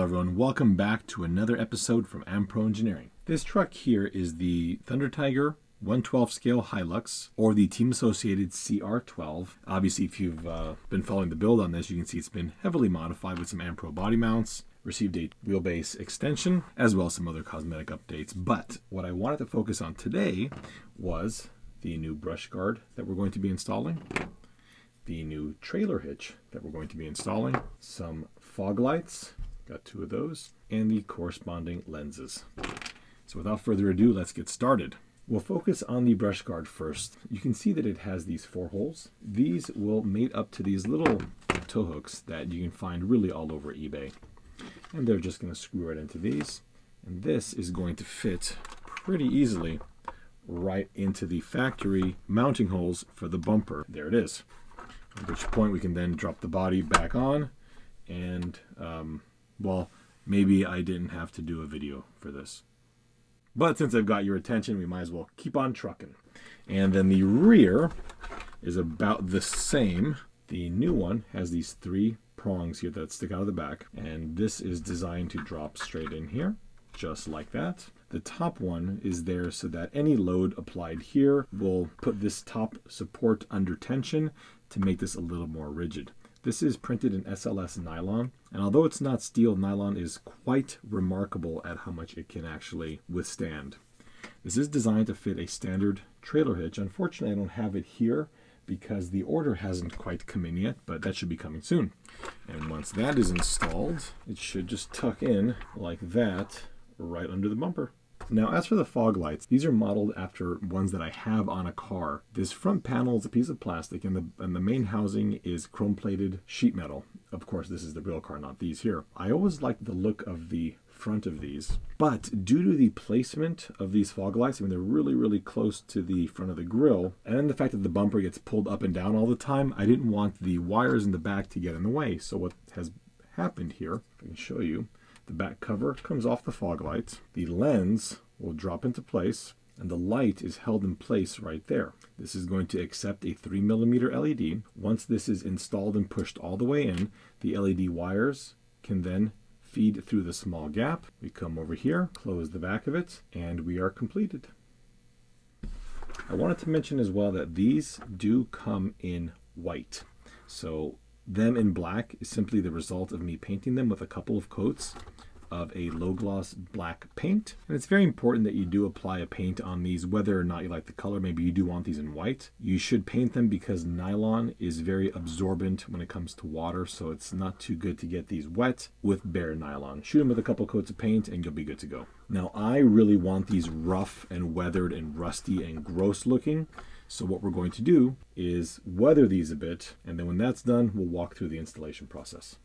Hello everyone, welcome back to another episode from Ampro Engineering. This truck here is the Thunder Tiger 112 scale Hilux, or the team associated CR12. Obviously, if you've been following the build on this, you can see it's been heavily modified with some Ampro body mounts, received a wheelbase extension, as well as some other cosmetic updates. But what I wanted to focus on today was the new brush guard that we're going to be installing, the new trailer hitch that we're going to be installing, some fog lights, got two of those, and the corresponding lenses. So without further ado, let's get started. We'll focus on the brush guard first. You can see that it has these 4 holes. These will mate up to these little tow hooks that you can find really all over eBay. And they're just going to screw right into these. And this is going to fit pretty easily right into the factory mounting holes for the bumper. There it is. At which point we can then drop the body back on and, well, maybe I didn't have to do a video for this. But since I've got your attention, we might as well keep on trucking. And then the rear is about the same. The new one has these 3 prongs here that stick out of the back. And this is designed to drop straight in here, just like that. The top one is there so that any load applied here will put this top support under tension to make this a little more rigid. This is printed in SLS nylon, and although it's not steel, nylon is quite remarkable at how much it can actually withstand. This is designed to fit a standard trailer hitch. Unfortunately, I don't have it here because the order hasn't quite come in yet, but that should be coming soon. And once that is installed, it should just tuck in like that right under the bumper. Now, as for the fog lights, these are modeled after ones that I have on a car. This front panel is a piece of plastic, and the main housing is chrome-plated sheet metal. Of course, this is the real car, not these here. I always liked the look of the front of these, but due to the placement of these fog lights, I mean, they're really, really close to the front of the grille, and the fact that the bumper gets pulled up and down all the time, I didn't want the wires in the back to get in the way. So what has happened here, if I can show you, the back cover comes off the fog lights. The lens will drop into place, and the light is held in place right there. This is going to accept a 3mm LED. Once this is installed and pushed all the way in, the LED wires can then feed through the small gap. We come over here, close the back of it, and we are completed. I wanted to mention as well that these do come in white. So them in black is simply the result of me painting them with a couple of coats of a low gloss black paint. And it's very important that you do apply a paint on these, whether or not you like the color. Maybe you do want these in white. You should paint them because nylon is very absorbent when it comes to water, so it's not too good to get these wet with bare nylon. Shoot them with a couple coats of paint and you'll be good to go. Now, I really want these rough and weathered and rusty and gross looking. So what we're going to do is weather these a bit, and then when that's done, we'll walk through the installation process.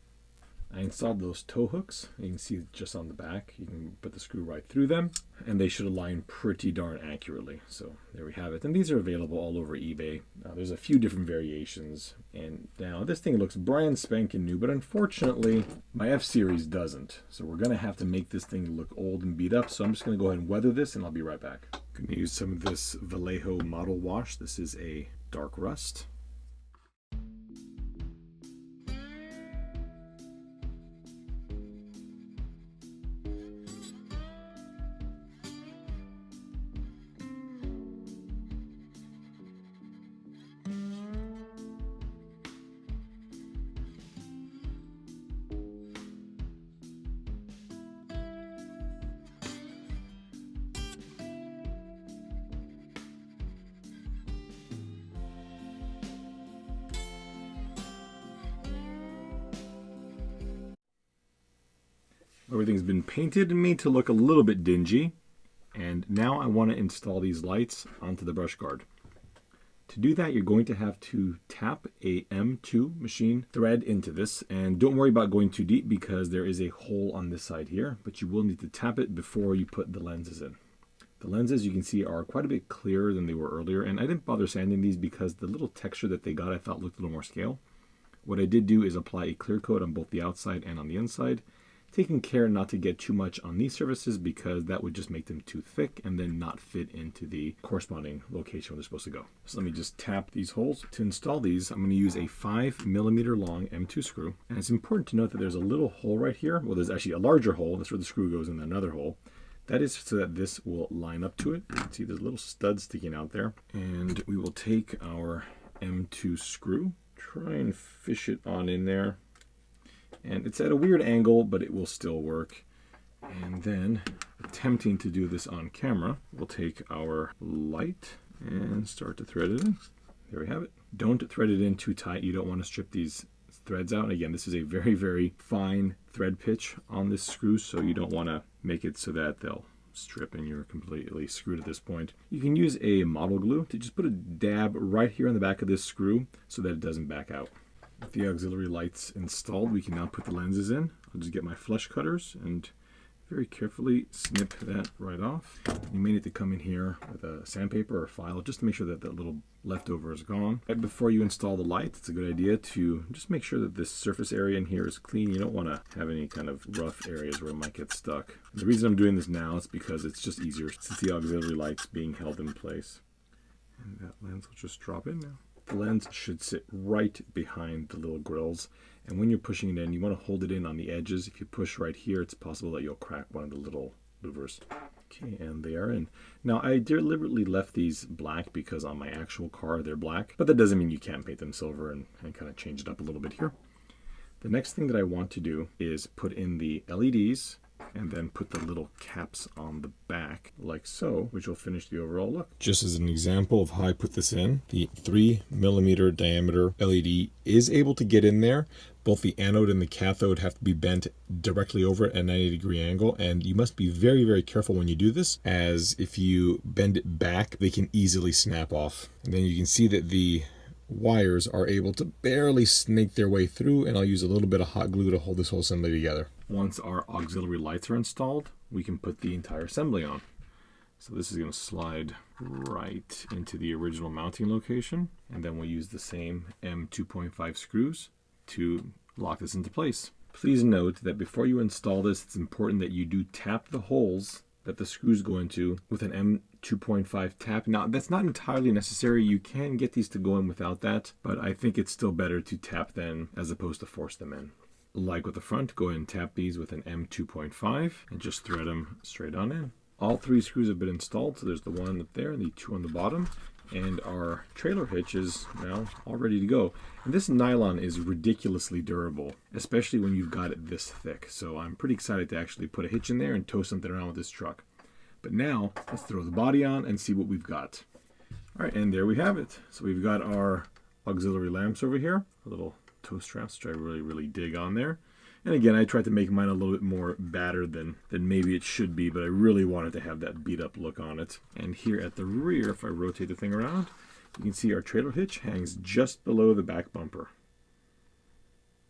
I installed those tow hooks. You can see just on the back. You can put the screw right through them, and they should align pretty darn accurately. So there we have it. And these are available all over eBay. There's a few different variations. And now this thing looks brand spanking new, but unfortunately, my F-Series doesn't. So we're going to have to make this thing look old and beat up. So I'm just going to go ahead and weather this, and I'll be right back. I'm going to use some of this Vallejo model wash. This is a dark rust. Everything's been painted and made to look a little bit dingy. And now I want to install these lights onto the brush guard. To do that, you're going to have to tap a M2 machine thread into this. And don't worry about going too deep because there is a hole on this side here, but you will need to tap it before you put the lenses in. The lenses, you can see, are quite a bit clearer than they were earlier. And I didn't bother sanding these because the little texture that they got I thought looked a little more scale. What I did do is apply a clear coat on both the outside and on the inside. taking care not to get too much on these surfaces because that would just make them too thick and then not fit into the corresponding location where they're supposed to go. So let me just tap these holes. To install these, I'm going to use a 5mm long M2 screw. And it's important to note that there's a little hole right here. Well, there's actually a larger hole. That's where the screw goes in another hole. That is so that this will line up to it. You can see there's a little stud sticking out there. And we will take our M2 screw, try and fish it on in there. And it's at a weird angle, but it will still work. And then, attempting to do this on camera, we'll take our light and start to thread it in. There we have it. Don't thread it in too tight. You don't want to strip these threads out. And again, this is a very, very fine thread pitch on this screw, so you don't want to make it so that they'll strip and you're completely screwed at this point. You can use a model glue to just put a dab right here on the back of this screw so that it doesn't back out. With the auxiliary lights installed, we can now put the lenses in. I'll just get my flush cutters and very carefully snip that right off. You may need to come in here with a sandpaper or file just to make sure that that little leftover is gone. Right before you install the light, it's a good idea to just make sure that this surface area in here is clean. You don't want to have any kind of rough areas where it might get stuck. And the reason I'm doing this now is because it's just easier since the auxiliary light's being held in place. And that lens will just drop in now. The lens should sit right behind the little grills, and when you're pushing it in, you want to hold it in on the edges. If you push right here, it's possible that you'll crack one of the little louvers. Okay, and they are in. Now, I deliberately left these black because on my actual car they're black, but that doesn't mean you can't paint them silver and kind of change it up a little bit here. The next thing that I want to do is put in the LEDs and then put the little caps on the back like so, which will finish the overall look. Just as an example of how I put this in, the 3mm diameter LED is able to get in there. Both the anode and the cathode have to be bent directly over at a 90-degree angle, and you must be very, very careful when you do this, as if you bend it back, they can easily snap off. And then you can see that the wires are able to barely snake their way through, and I'll use a little bit of hot glue to hold this whole assembly together. Once our auxiliary lights are installed, we can put the entire assembly on. So this is going to slide right into the original mounting location, and then we'll use the same M2.5 screws to lock this into place. Please note that before you install this, it's important that you do tap the holes that the screws go into with an M2.5 tap. Now, that's not entirely necessary. You can get these to go in without that, but I think it's still better to tap them as opposed to force them in. Like with the front, go ahead and tap these with an M2.5 and just thread them straight on in. All three screws have been installed, so there's the one up there and the two on the bottom, and our trailer hitch is now all ready to go. And this nylon is ridiculously durable, especially when you've got it this thick. So I'm pretty excited to actually put a hitch in there and tow something around with this truck. But now, let's throw the body on and see what we've got. All right, and there we have it. So we've got our auxiliary lamps over here, a little toe straps, which I really dig on there. And again, I tried to make mine a little bit more battered than maybe it should be, but I really wanted to have that beat up look on it. And here at the rear, if I rotate the thing around, you can see our trailer hitch hangs just below the back bumper.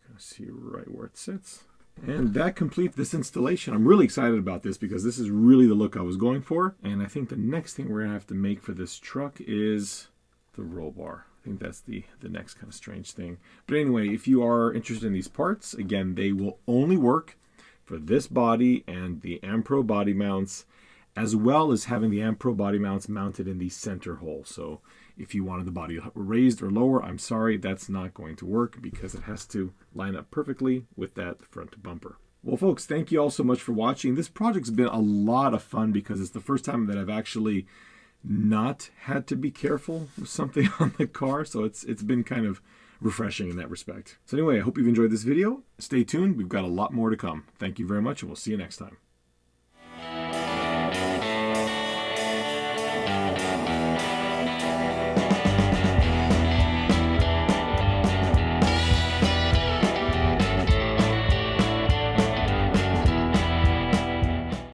You can see right where it sits. And that completes this installation. I'm really excited about this because this is really the look I was going for. And I think the next thing we're gonna have to make for this truck is the roll bar. I think that's the next kind of strange thing. But anyway, if you are interested in these parts, again, they will only work for this body and the Ampro body mounts, as well as having the Ampro body mounts mounted in the center hole. So if you wanted the body raised or lower, I'm sorry, that's not going to work because it has to line up perfectly with that front bumper. Well, folks, thank you all so much for watching. This project's been a lot of fun because it's the first time that I've actually not had to be careful with something on the car, so it's been kind of refreshing in that respect. So anyway, I hope you've enjoyed this video. Stay tuned, we've got a lot more to come. Thank you very much, and we'll see you next time.